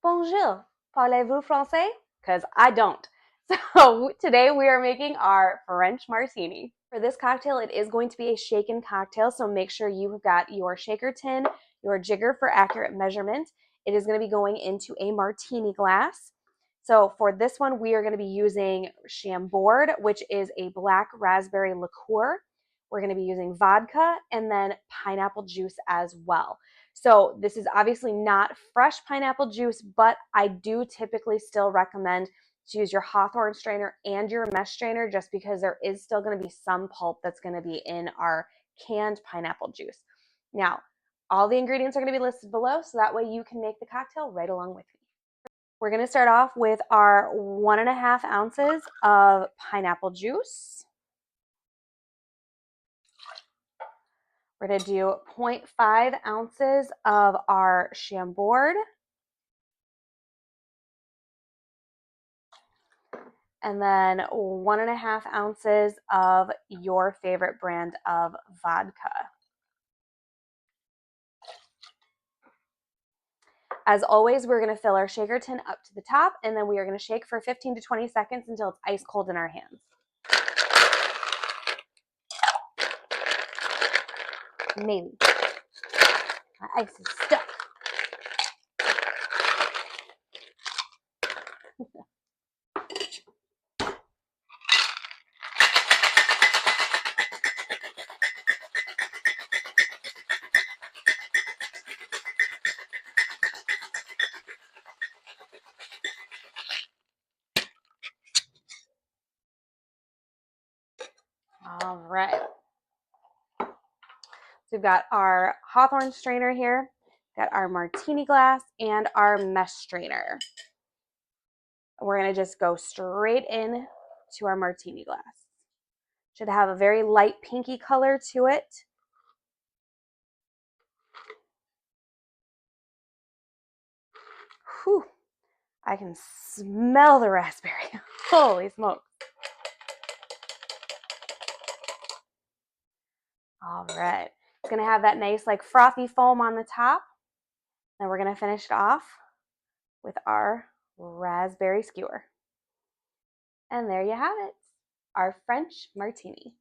Bonjour, parlez-vous français? Because I don't. So today we are making our French martini. For this cocktail, it is going to be a shaken cocktail, so make sure you've got your shaker tin, your jigger for accurate measurement. It is going to be going into a martini glass. So for this one, we are going to be using Chambord, which is a black raspberry liqueur. We're going to be using vodka and then pineapple juice as well. So this is obviously not fresh pineapple juice, but I do typically still recommend to use your Hawthorne strainer and your mesh strainer just because there is still going to be some pulp that's going to be in our canned pineapple juice. Now, all the ingredients are going to be listed below, so that way you can make the cocktail right along with me. We're going to start off with our 1.5 ounces of pineapple juice. We're going to do 0.5 ounces of our Chambord. And then 1.5 ounces of your favorite brand of vodka. As always, we're going to fill our shaker tin up to the top, and then we are going to shake for 15 to 20 seconds until it's ice cold in our hands. Maybe. My ice is stuck. All right. So we've got our Hawthorne strainer here, got our martini glass, and our mesh strainer. We're going to just go straight in to our martini glass. Should have a very light pinky color to it. Whew, I can smell the raspberry. Holy smokes. All right. It's going to have that nice like frothy foam on the top. Then we're going to finish it off with our raspberry skewer. And there you have it, our French martini.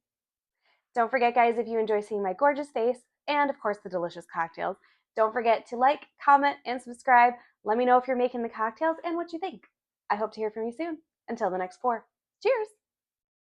Don't forget, guys, if you enjoy seeing my gorgeous face and, of course, the delicious cocktails, don't forget to like, comment, and subscribe. Let me know if you're making the cocktails and what you think. I hope to hear from you soon. Until the next pour. Cheers!